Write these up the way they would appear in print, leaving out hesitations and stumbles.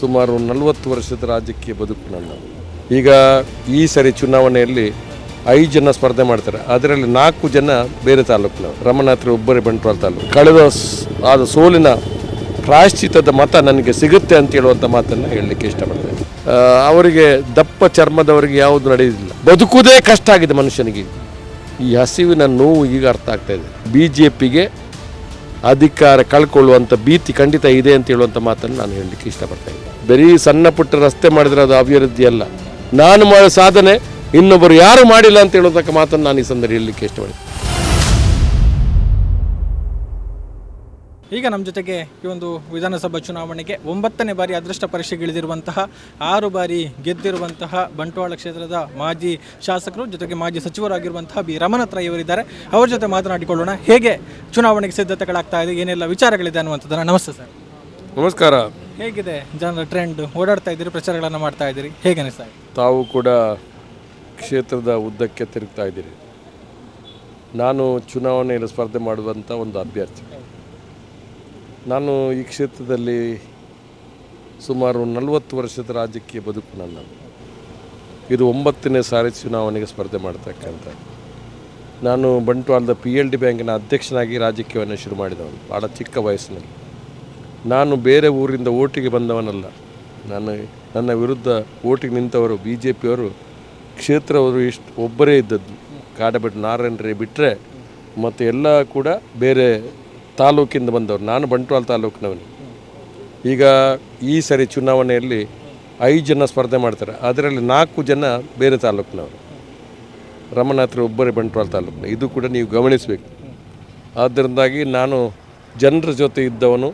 ಸುಮಾರು 40 ವರ್ಷದ ರಾಜಕೀಯ ಬದುಕು ನನ್ನ. ಈಗ ಈ ಸರಿ ಚುನಾವಣೆಯಲ್ಲಿ 5 ಜನ ಸ್ಪರ್ಧೆ ಮಾಡ್ತಾರೆ. ಅದರಲ್ಲಿ 4 ಜನ ಬೇರೆ ತಾಲೂಕಿನವರು. ರಮನಾಥ ರೈ ಒಬ್ಬರೇ ಬಂಟ್ವಾಳ ತಾಲೂಕು. ಕಳೆದ ಆದ ಸೋಲಿನ ಪ್ರಾಯಶ್ಚಿತ್ತದ ಮತ ನನಗೆ ಸಿಗುತ್ತೆ ಅಂತ ಹೇಳುವಂಥ ಮಾತನ್ನು ಹೇಳಲಿಕ್ಕೆ ಇಷ್ಟಪಡ್ತೇನೆ. ಅವರಿಗೆ ದಪ್ಪ ಚರ್ಮದವರಿಗೆ ಯಾವುದು ನಡೆಯುವುದಿಲ್ಲ. ಬದುಕುವುದೇ ಕಷ್ಟ ಆಗಿದೆ ಮನುಷ್ಯನಿಗೆ. ಈ ಹಸಿವಿನ ನೋವು ಈಗ ಅರ್ಥ ಆಗ್ತಾ ಇದೆ. BJPಗೆ ಅಧಿಕಾರ ಕಳ್ಕೊಳ್ಳುವಂಥ ಭೀತಿ ಖಂಡಿತ ಇದೆ ಅಂತ ಹೇಳುವಂಥ ಮಾತನ್ನು ನಾನು ಹೇಳಲಿಕ್ಕೆ ಇಷ್ಟಪಡ್ತೇನೆ. ಬರೀ ಸಣ್ಣ ಪುಟ್ಟ ರಸ್ತೆ ಮಾಡಿದ್ರೆ ಅದು ಅಭಿವೃದ್ಧಿ ಅಲ್ಲ. ನಾನು ಮಾಡೋ ಸಾಧನೆ ಇನ್ನೊಬ್ಬರು ಯಾರು ಮಾಡಿಲ್ಲ ಅಂತ ಹೇಳುವಂಥ ಮಾತನ್ನು ನಾನು ಈ ಸಂದರ್ಭ ಹೇಳಲಿಕ್ಕೆ ಇಷ್ಟಪಡ್ತೀನಿ. ಈಗ ನಮ್ಮ ಜೊತೆಗೆ ಈ ಒಂದು ವಿಧಾನಸಭಾ ಚುನಾವಣೆಗೆ 9ನೇ ಬಾರಿ ಅದೃಷ್ಟ ಪರೀಕ್ಷೆಗಿಳಿದಿರುವಂತಹ 6 ಬಾರಿ ಗೆದ್ದಿರುವಂತಹ ಬಂಟ್ವಾಳ ಕ್ಷೇತ್ರದ ಮಾಜಿ ಶಾಸಕರು ಜೊತೆಗೆ ಮಾಜಿ ಸಚಿವರಾಗಿರುವಂತಹ ರಮನಾಥ ರೈ ಅವರಿದ್ದಾರೆ. ಅವ್ರ ಜೊತೆ ಮಾತನಾಡಿಕೊಳ್ಳೋಣ. ಹೇಗೆ ಚುನಾವಣೆಗೆ ಸಿದ್ಧತೆಗಳಾಗ್ತಾ ಇದೆ, ಏನೆಲ್ಲ ವಿಚಾರಗಳಿದೆ ಅನ್ನುವಂಥದ್ದನ್ನು. ನಮಸ್ತೆ ಸರ್. ನಮಸ್ಕಾರ. ಹೇಗಿದೆ ಜನರ ಟ್ರೆಂಡ್? ಓಡಾಡ್ತಾ ಇದ್ದೀರಿ, ಪ್ರಚಾರಗಳನ್ನು ಮಾಡ್ತಾ ಇದ್ದೀರಿ, ಹೇಗೆ ಅನಿಸ್ತಾ ಇದೆ? ತಾವು ಕೂಡ ಕ್ಷೇತ್ರದ ಉದ್ದಕ್ಕೆ ತಿರುಗ್ತಾ ಇದ್ದೀರಿ. ನಾನು ಚುನಾವಣೆಯಲ್ಲಿ ಸ್ಪರ್ಧೆ ಮಾಡುವಂಥ ಒಂದು ಅಭ್ಯರ್ಥಿ. ನಾನು ಈ ಕ್ಷೇತ್ರದಲ್ಲಿ ಸುಮಾರು 40 ವರ್ಷದ ರಾಜಕೀಯ ಬದುಕು ನನ್ನ. ಇದು 9ನೇ ಸಾರಿ ಚುನಾವಣೆಗೆ ಸ್ಪರ್ಧೆ ಮಾಡ್ತಕ್ಕಂಥ. ನಾನು ಬಂಟ್ವಾಳದ PLD ಬ್ಯಾಂಕಿನ ಅಧ್ಯಕ್ಷನಾಗಿ ರಾಜಕೀಯವನ್ನು ಶುರು ಮಾಡಿದವನು ಭಾಳ ಚಿಕ್ಕ ವಯಸ್ಸಿನಲ್ಲಿ. ನಾನು ಬೇರೆ ಊರಿಂದ ಓಟಿಗೆ ಬಂದವನಲ್ಲ. ನನ್ನ ವಿರುದ್ಧ ಓಟಿಗೆ ನಿಂತವರು BJPಯವರು ಕ್ಷೇತ್ರವರು ಒಬ್ಬರೇ ಇದ್ದದ್ದು. ಕಾಡಬೆಟ್ಟು ನಾರಾಯಣ ರೈ ಬಿಟ್ಟರೆ ಮತ್ತು ಎಲ್ಲ ಕೂಡ ಬೇರೆ ತಾಲೂಕಿಂದ ಬಂದವರು. ನಾನು ಬಂಟ್ವಾಳ ತಾಲೂಕಿನವನು. ಈಗ ಈ ಸರಿ ಚುನಾವಣೆಯಲ್ಲಿ 5 ಜನ ಸ್ಪರ್ಧೆ ಮಾಡ್ತಾರೆ. ಅದರಲ್ಲಿ 4 ಜನ ಬೇರೆ ತಾಲೂಕಿನವರು. ರಮನಾಥ ರೈ ಒಬ್ಬರೇ ಬಂಟ್ವಾಳ ತಾಲೂಕಿನ. ಇದು ಕೂಡ ನೀವು ಗಮನಿಸಬೇಕು. ಆದ್ದರಿಂದಾಗಿ ನಾನು ಜನರ ಜೊತೆ ಇದ್ದವನು.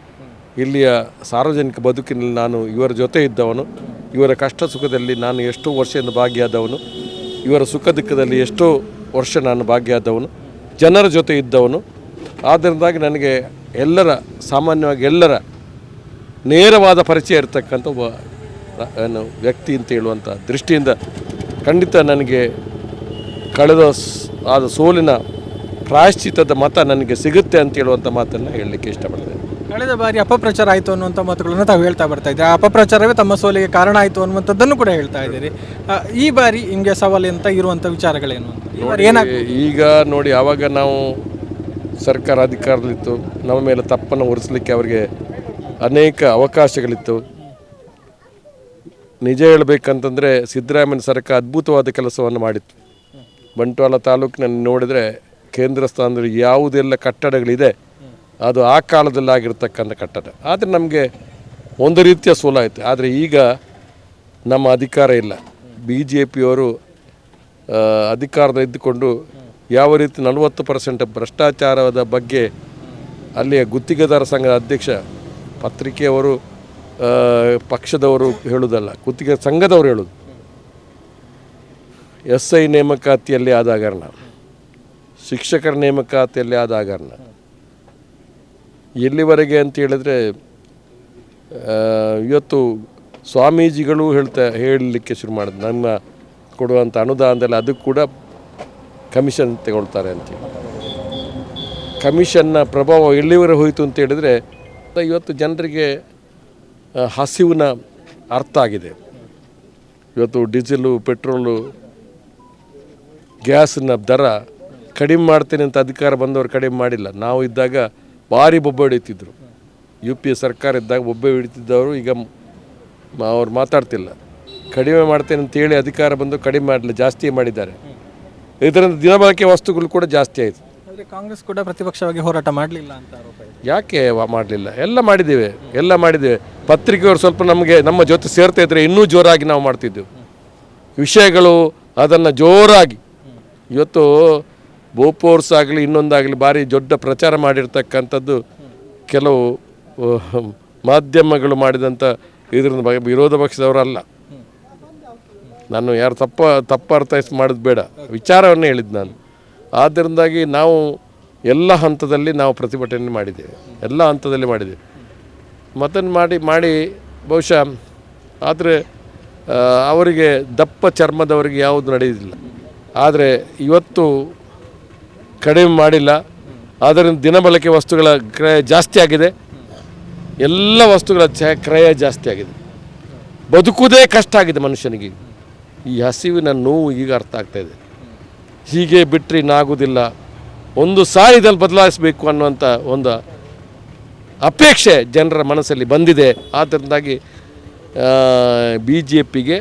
ಇಲ್ಲಿಯ ಸಾರ್ವಜನಿಕ ಬದುಕಿನಲ್ಲಿ ನಾನು ಇವರ ಜೊತೆ ಇದ್ದವನು. ಇವರ ಕಷ್ಟ ಸುಖದಲ್ಲಿ ನಾನು ಎಷ್ಟೋ ವರ್ಷದಿಂದ ಭಾಗಿಯಾದವನು. ಇವರ ಸುಖ ದುಃಖದಲ್ಲಿ ಎಷ್ಟೋ ವರ್ಷ ನಾನು ಭಾಗಿಯಾದವನು. ಜನರ ಜೊತೆ ಇದ್ದವನು. ಆದ್ದರಿಂದಾಗಿ ನನಗೆ ಸಾಮಾನ್ಯವಾಗಿ ಎಲ್ಲರ ನೇರವಾದ ಪರಿಚಯ ಇರತಕ್ಕಂಥ ಒಬ್ಬ ವ್ಯಕ್ತಿ ಅಂತ ಹೇಳುವಂಥ ದೃಷ್ಟಿಯಿಂದ ಖಂಡಿತ ನನಗೆ ಕಳೆದ ಆದ ಸೋಲಿನ ಪ್ರಾಯಶ್ಚಿತ್ತದ ಮತ ನನಗೆ ಸಿಗುತ್ತೆ ಅಂತ ಹೇಳುವಂಥ ಮಾತನ್ನು ಹೇಳಲಿಕ್ಕೆ ಇಷ್ಟಪಡ್ತೇನೆ. ಕಳೆದ ಬಾರಿ ಅಪಪ್ರಚಾರ ಆಯಿತು ಅನ್ನುವಂಥ ಮಾತುಗಳನ್ನು ತಾವು ಹೇಳ್ತಾ ಬರ್ತಾ ಇದ್ದೀರಿ. ಆ ಅಪಪ್ರಚಾರವೇ ತಮ್ಮ ಸೋಲಿಗೆ ಕಾರಣ ಆಯಿತು ಅನ್ನುವಂಥದ್ದನ್ನು ಕೂಡ ಹೇಳ್ತಾ ಇದ್ದೀರಿ. ಈ ಬಾರಿ ನಿಮಗೆ ಸವಾಲು ಅಂತ ಇರುವಂಥ ವಿಚಾರಗಳೇನು? ಈಗ ನೋಡಿ, ಆವಾಗ ನಾವು ಸರ್ಕಾರ ಅಧಿಕಾರದಲ್ಲಿತ್ತು. ನಮ್ಮ ಮೇಲೆ ತಪ್ಪನ್ನು ಹೊರಿಸಲಿಕ್ಕೆ ಅವರಿಗೆ ಅನೇಕ ಅವಕಾಶಗಳಿತ್ತು. ನಿಜ ಹೇಳಬೇಕಂತಂದರೆ ಸಿದ್ದರಾಮಯ್ಯ ಸರ್ಕಾರ ಅದ್ಭುತವಾದ ಕೆಲಸವನ್ನು ಮಾಡಿತ್ತು. ಬಂಟ್ವಾಳ ತಾಲೂಕಿನಲ್ಲಿ ನೋಡಿದರೆ ಕೇಂದ್ರ ಸ್ಥಾನದಲ್ಲಿ ಯಾವುದೆಲ್ಲ ಕಟ್ಟಡಗಳಿದೆ ಅದು ಆ ಕಾಲದಲ್ಲಿ ಆಗಿರ್ತಕ್ಕಂಥ ಕಟ್ಟಡ. ಆದರೆ ನಮಗೆ ಒಂದು ರೀತಿಯ ಸೋಲಾಯಿತು. ಆದರೆ ಈಗ ನಮ್ಮ ಅಧಿಕಾರ ಇಲ್ಲ. BJPಯವರು ಅಧಿಕಾರದ ಇದ್ದುಕೊಂಡು ಯಾವ ರೀತಿ 40% ಭ್ರಷ್ಟಾಚಾರದ ಬಗ್ಗೆ ಅಲ್ಲಿಯ ಗುತ್ತಿಗೆದಾರ ಸಂಘದ ಅಧ್ಯಕ್ಷ, ಪತ್ರಿಕೆಯವರು, ಪಕ್ಷದವರು ಹೇಳುವುದಲ್ಲ, ಗುತ್ತಿಗೆ ಸಂಘದವರು ಹೇಳೋದು. SI ನೇಮಕಾತಿಯಲ್ಲಿ ಆದ ಹಗರಣ, ಶಿಕ್ಷಕರ ನೇಮಕಾತಿಯಲ್ಲಿ ಆದ ಹಗರಣ, ಎಲ್ಲಿವರೆಗೆ ಅಂತ ಹೇಳಿದ್ರೆ ಇವತ್ತು ಸ್ವಾಮೀಜಿಗಳು ಹೇಳಲಿಕ್ಕೆ ಶುರು ಮಾಡಿದ್ರು, ನಮ್ಮ ಕೊಡುವಂಥ ಅನುದಾನದಲ್ಲಿ ಅದು ಕೂಡ ಕಮಿಷನ್ ತಗೊಳ್ತಾರೆ ಅಂತೇಳಿ. ಕಮಿಷನ್ನ ಪ್ರಭಾವ ಎಲ್ಲಿವರೆಗೆ ಹೋಯಿತು ಅಂತ ಹೇಳಿದರೆ ಇವತ್ತು ಜನರಿಗೆ ಹಸಿವಿನ ಅರ್ಥ ಆಗಿದೆ. ಇವತ್ತು ಡೀಸೆಲು, ಪೆಟ್ರೋಲು, ಗ್ಯಾಸಿನ ದರ ಕಡಿಮೆ ಮಾಡ್ತೇನೆ ಅಂತ ಅಧಿಕಾರ ಬಂದವರು ಕಡಿಮೆ ಮಾಡಿಲ್ಲ. ನಾವು ಇದ್ದಾಗ ಭಾರಿ ಬೊಬ್ಬೆ ಹೊಡಿತಿದ್ರು. UPA ಸರ್ಕಾರ ಇದ್ದಾಗ ಬೊಬ್ಬೆ ಹಿಡಿತಿದ್ದವರು ಈಗ ಅವ್ರು ಮಾತಾಡ್ತಿಲ್ಲ. ಕಡಿಮೆ ಮಾಡ್ತೇನೆ ಅಂತೇಳಿ ಅಧಿಕಾರ ಬಂದು ಕಡಿಮೆ ಮಾಡಲಿಲ್ಲ, ಜಾಸ್ತಿ ಮಾಡಿದ್ದಾರೆ. ಇದರಿಂದ ದಿನಬಳಕೆ ವಸ್ತುಗಳು ಕೂಡ ಜಾಸ್ತಿ ಆಯಿತು. ಆದರೆ ಕಾಂಗ್ರೆಸ್ ಕೂಡ ಪ್ರತಿಪಕ್ಷವಾಗಿ ಹೋರಾಟ ಮಾಡಲಿಲ್ಲ ಅಂತ ಆರೋಪ ಇದೆ. ಯಾಕೆ ಮಾಡಲಿಲ್ಲ? ಎಲ್ಲ ಮಾಡಿದ್ದೇವೆ. ಪತ್ರಿಕೆಯವರು ಸ್ವಲ್ಪ ನಮ್ಮ ಜೊತೆ ಸೇರ್ತಾ ಇದ್ದರೆ ಇನ್ನೂ ಜೋರಾಗಿ ನಾವು ಮಾಡ್ತಿದ್ದೆವು ವಿಷಯಗಳು. ಅದನ್ನು ಜೋರಾಗಿ ಇವತ್ತು ಬೋಪೋರ್ಸ್ ಆಗಲಿ ಇನ್ನೊಂದಾಗಲಿ ಭಾರಿ ದೊಡ್ಡ ಪ್ರಚಾರ ಮಾಡಿರ್ತಕ್ಕಂಥದ್ದು ಕೆಲವು ಮಾಧ್ಯಮಗಳು ಮಾಡಿದಂಥ ಇದರಿಂದ ವಿರೋಧ ಪಕ್ಷದವರಲ್ಲ. ನಾನು ಯಾರು ತಪ್ಪ ಅರ್ಥ ಮಾಡಿದ್ದು ಬೇಡ, ವಿಚಾರವನ್ನೇ ಹೇಳಿದ್ದು ನಾನು. ಆದ್ದರಿಂದಾಗಿ ನಾವು ಎಲ್ಲ ಹಂತದಲ್ಲಿ ನಾವು ಪ್ರತಿಭಟನೆ ಮಾಡಿದ್ದೇವೆ. ಮತನ್ನು ಮಾಡಿ ಬಹುಶಃ ಆದರೆ ಅವರಿಗೆ ದಪ್ಪ ಚರ್ಮದವರಿಗೆ ಯಾವುದು ನಡೆಯುವುದಿಲ್ಲ. ಆದರೆ ಇವತ್ತು ಕಡಿಮೆ ಮಾಡಿಲ್ಲ. ಆದ್ದರಿಂದ ದಿನಬಳಕೆ ವಸ್ತುಗಳ ಕ್ರಯ ಜಾಸ್ತಿ ಆಗಿದೆ. ಎಲ್ಲ ವಸ್ತುಗಳ ಕ್ರಯ ಜಾಸ್ತಿ ಆಗಿದೆ. ಬದುಕುವುದೇ ಕಷ್ಟ ಆಗಿದೆ ಮನುಷ್ಯನಿಗೆ. ಈ ಹಸಿವಿನ ನೋವು ಈಗ ಅರ್ಥ ಆಗ್ತಾಯಿದೆ. ಹೀಗೆ ಬಿಟ್ಟರೆ ಇನ್ನಾಗುವುದಿಲ್ಲ, ಒಂದು ಸಾರಿದಲ್ಲಿ ಬದಲಾಯಿಸಬೇಕು ಅನ್ನುವಂಥ ಒಂದು ಅಪೇಕ್ಷೆ ಜನರ ಮನಸ್ಸಲ್ಲಿ ಬಂದಿದೆ. ಆದ್ದರಿಂದಾಗಿ BJPಗೆ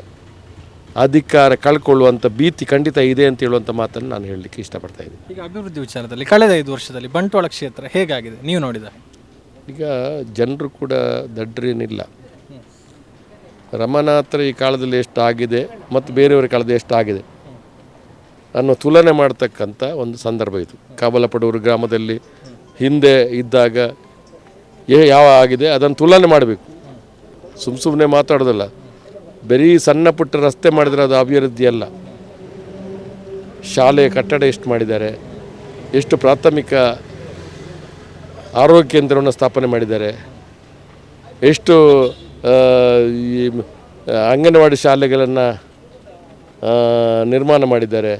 ಅಧಿಕಾರ ಕಳ್ಕೊಳ್ಳುವಂಥ ಭೀತಿ ಖಂಡಿತ ಇದೆ ಅಂತ ಹೇಳುವಂಥ ಮಾತನ್ನು ನಾನು ಹೇಳಲಿಕ್ಕೆ ಇಷ್ಟಪಡ್ತಾ ಇದ್ದೀನಿ. ಈಗ ಅಭಿವೃದ್ಧಿ ವಿಚಾರದಲ್ಲಿ ಕಳೆದ 5 ವರ್ಷದಲ್ಲಿ ಬಂಟ್ವಾಳ ಕ್ಷೇತ್ರ ಹೇಗಾಗಿದೆ ನೀವು ನೋಡಿದ? ಈಗ ಜನರು ಕೂಡ ದಡ್ಡರೇನಿಲ್ಲ. ರಮನಾಥರ ಈ ಕಾಲದಲ್ಲಿ ಎಷ್ಟು ಆಗಿದೆ ಮತ್ತು ಬೇರೆಯವರ ಕಾಲದಲ್ಲಿ ಎಷ್ಟು ಆಗಿದೆ ಅನ್ನೋ ತುಲನೆ ಮಾಡ್ತಕ್ಕಂಥ ಒಂದು ಸಂದರ್ಭ ಇದು. ಕಾಬಲಪಡೂರು ಗ್ರಾಮದಲ್ಲಿ ಹಿಂದೆ ಇದ್ದಾಗ ಯಾವ ಆಗಿದೆ ಅದನ್ನು ತುಲನೆ ಮಾಡಬೇಕು. ಸುಮ್ಮನೆ ಮಾತಾಡೋದಲ್ಲ. ಬರೀ ಸಣ್ಣ ಪುಟ್ಟ ರಸ್ತೆ ಮಾಡಿದರೆ ಅದು ಅಭಿವೃದ್ಧಿ ಅಲ್ಲ. ಶಾಲೆ ಕಟ್ಟಡ ಎಷ್ಟು ಮಾಡಿದ್ದಾರೆ, ಎಷ್ಟು ಪ್ರಾಥಮಿಕ ಆರೋಗ್ಯ ಕೇಂದ್ರವನ್ನು ಸ್ಥಾಪನೆ ಮಾಡಿದ್ದಾರೆ, ಎಷ್ಟು ಈ ಅಂಗನವಾಡಿ ಶಾಲೆಗಳನ್ನು ನಿರ್ಮಾಣ ಮಾಡಿದ್ದಾರೆ,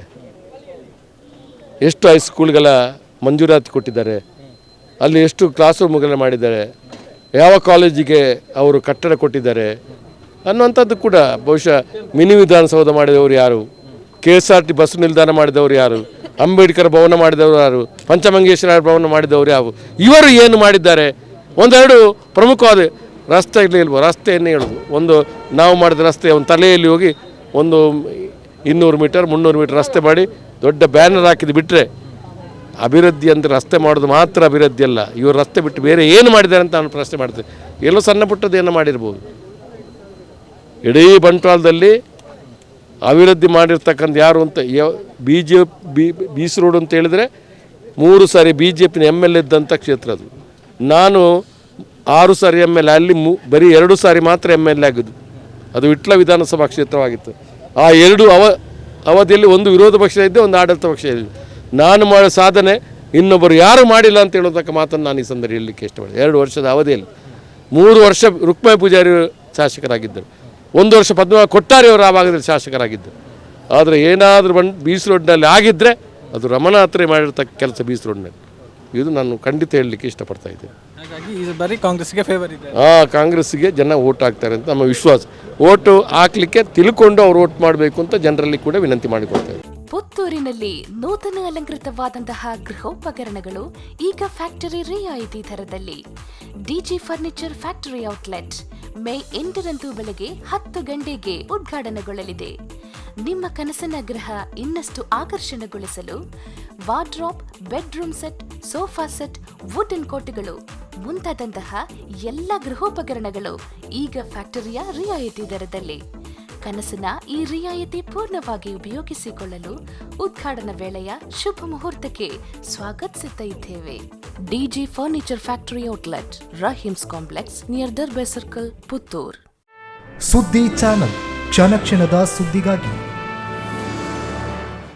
ಎಷ್ಟು ಹೈಸ್ಕೂಲ್ಗಳ ಮಂಜೂರಾತಿ ಕೊಟ್ಟಿದ್ದಾರೆ, ಅಲ್ಲಿ ಎಷ್ಟು ಕ್ಲಾಸ್ ರೂಮ್ಗಳನ್ನು ಮಾಡಿದ್ದಾರೆ, ಯಾವ ಕಾಲೇಜಿಗೆ ಅವರು ಕಟ್ಟಡ ಕೊಟ್ಟಿದ್ದಾರೆ ಅನ್ನುವಂಥದ್ದು ಕೂಡ. ಬಹುಶಃ ಮಿನಿ ವಿಧಾನಸೌಧ ಮಾಡಿದವರು ಯಾರು, KSRT ಬಸ್ ನಿಲ್ದಾಣ ಮಾಡಿದವರು ಯಾರು, ಅಂಬೇಡ್ಕರ್ ಭವನ ಮಾಡಿದವರು ಯಾರು, ಪಂಚಮಂಗೇಶ್ವರ ಭವನ ಮಾಡಿದವರು ಯಾರು, ಇವರು ಏನು ಮಾಡಿದ್ದಾರೆ? ಒಂದೆರಡು ಪ್ರಮುಖವಾದ ರಸ್ತೆ ಇಲ್ವೋ, ರಸ್ತೆಯನ್ನೇ ಹೇಳೋದು. ಒಂದು ನಾವು ಮಾಡಿದ ರಸ್ತೆ ಒಂದು ತಲೆಯಲ್ಲಿ ಹೋಗಿ ಒಂದು 200 ಮೀಟರ್ 300 ಮೀಟರ್ ರಸ್ತೆ ಮಾಡಿ ದೊಡ್ಡ ಬ್ಯಾನರ್ ಹಾಕಿದ್ದು ಬಿಟ್ಟರೆ ಅಭಿವೃದ್ಧಿ ಅಂದರೆ ರಸ್ತೆ ಮಾಡೋದು ಮಾತ್ರ ಅಭಿವೃದ್ಧಿ ಅಲ್ಲ. ಇವರು ರಸ್ತೆ ಬಿಟ್ಟು ಬೇರೆ ಏನು ಮಾಡಿದ್ದಾರೆ ಅಂತ ನಾನು ಪ್ರಶ್ನೆ ಮಾಡ್ತೇನೆ. ಎಲ್ಲೋ ಸಣ್ಣ ಪುಟ್ಟದ್ದು ಏನೋ ಮಾಡಿರ್ಬೋದು. ಇಡೀ ಬಂಟ್ವಾಳದಲ್ಲಿ ಅಭಿವೃದ್ಧಿ ಮಾಡಿರ್ತಕ್ಕಂಥ ಯಾರು ಅಂತ BC ರೋಡ್ ಅಂತ ಹೇಳಿದರೆ 3 ಸಾರಿ BJPನ MLA ಇದ್ದಂಥ ಕ್ಷೇತ್ರ ಅದು. ನಾನು 6 ಸಾರಿ MLA, ಅಲ್ಲಿ ಬರೀ 2 ಸಾರಿ ಮಾತ್ರ MLA ಆಗಿದ್ದು. ಅದು ವಿಟ್ಲ ವಿಧಾನಸಭಾ ಕ್ಷೇತ್ರವಾಗಿತ್ತು. ಆ 2 ಅವಧಿಯಲ್ಲಿ ಒಂದು ವಿರೋಧ ಪಕ್ಷ ಇದ್ದೆ, ಒಂದು ಆಡಳಿತ ಪಕ್ಷ ಇದೆ. ನಾನು ಮಾಡೋ ಸಾಧನೆ ಇನ್ನೊಬ್ಬರು ಯಾರು ಮಾಡಿಲ್ಲ ಅಂತ ಹೇಳೋದಕ್ಕ ಮಾತನ್ನು ನಾನು ಈ ಸಂದರ್ಭ ಹೇಳಲಿಕ್ಕೆ ಇಷ್ಟಪಡ್ತೀನಿ. 2 ವರ್ಷದ ಅವಧಿಯಲ್ಲಿ 3 ವರ್ಷ ರುಕ್ಮಾಯಿ ಪೂಜಾರಿ ಶಾಸಕರಾಗಿದ್ದರು, 1 ವರ್ಷ ಪದ್ಮ ಕೊಟ್ಟಾರಿಯವರು ಆ ಭಾಗದಲ್ಲಿ ಶಾಸಕರಾಗಿದ್ದರು. ಆದರೆ ಏನಾದರೂ BC ರೋಡ್ನಲ್ಲಿ ಆಗಿದ್ದರೆ ಅದು ರಮನಾಥ ರೈ ಮಾಡಿರ್ತಕ್ಕ ಕೆಲಸ BC ರೋಡ್ನಲ್ಲಿ. ಇದು ನಾನು ಖಂಡಿತ ಹೇಳಲಿಕ್ಕೆ ಇಷ್ಟಪಡ್ತಾ ಇದ್ದೇನೆ. ಹಾಗಾಗಿ ಈ ಬಾರಿ ಕಾಂಗ್ರೆಸ್ಗೆ ಫೇವರ್ ಇದೆ. ಕಾಂಗ್ರೆಸ್ಗೆ ಜನ ಓಟ್ ಹಾಕ್ತಾರೆ ಅಂತ ನಮ್ಮ ವಿಶ್ವಾಸ. ಓಟು ಹಾಕಲಿಕ್ಕೆ ತಿಳ್ಕೊಂಡು ಅವ್ರು ಓಟ್ ಮಾಡಬೇಕು ಅಂತ ಜನರಲ್ಲಿ ಕೂಡ ವಿನಂತಿ ಮಾಡಿಕೊಡ್ತಾರೆ. ಪುತ್ತೂರಿನಲ್ಲಿ ನೂತನ ಅಲಂಕೃತವಾದಂತಹ ಗೃಹೋಪಕರಣಗಳು ಈಗ ಫ್ಯಾಕ್ಟರಿ ರಿಯಾಯಿತಿ ದರದಲ್ಲಿ. DG furniture factory outlet May 8ರಂದು ಬೆಳಗ್ಗೆ 10 ಗಂಟೆಗೆ ಉದ್ಘಾಟನೆಗೊಳ್ಳಲಿದೆ. ನಿಮ್ಮ ಕನಸಿನ ಗೃಹ ಇನ್ನಷ್ಟು ಆಕರ್ಷಣೆಗೊಳಿಸಲು wardrobe, bedroom set, sofa set, wooden ಕೋಟೆಗಳು ಮುಂತಾದಂತಹ ಎಲ್ಲ ಗೃಹೋಪಕರಣಗಳು ಈಗ ಫ್ಯಾಕ್ಟರಿಯ ರಿಯಾಯಿತಿ ದರದಲ್ಲಿ. ಕನಸಿನ ಈ ರಿಯಾಯಿತಿ ಪೂರ್ಣವಾಗಿ ಉಪಯೋಗಿಸಿಕೊಳ್ಳಲು ಉದ್ಘಾಟನಾ ವೇಳೆಯ ಶುಭ ಮುಹೂರ್ತಕ್ಕೆ ಸ್ವಾಗತಿಸುತ್ತಾ ಇದ್ದೇವೆ. DG furniture factory outlet, 𝐼𝐻𝐿 complex near Darbe circle, Puttur. Suddi channel, ಕ್ಷಣ ಕ್ಷಣದ ಸುದ್ದಿಗಾಗಿ.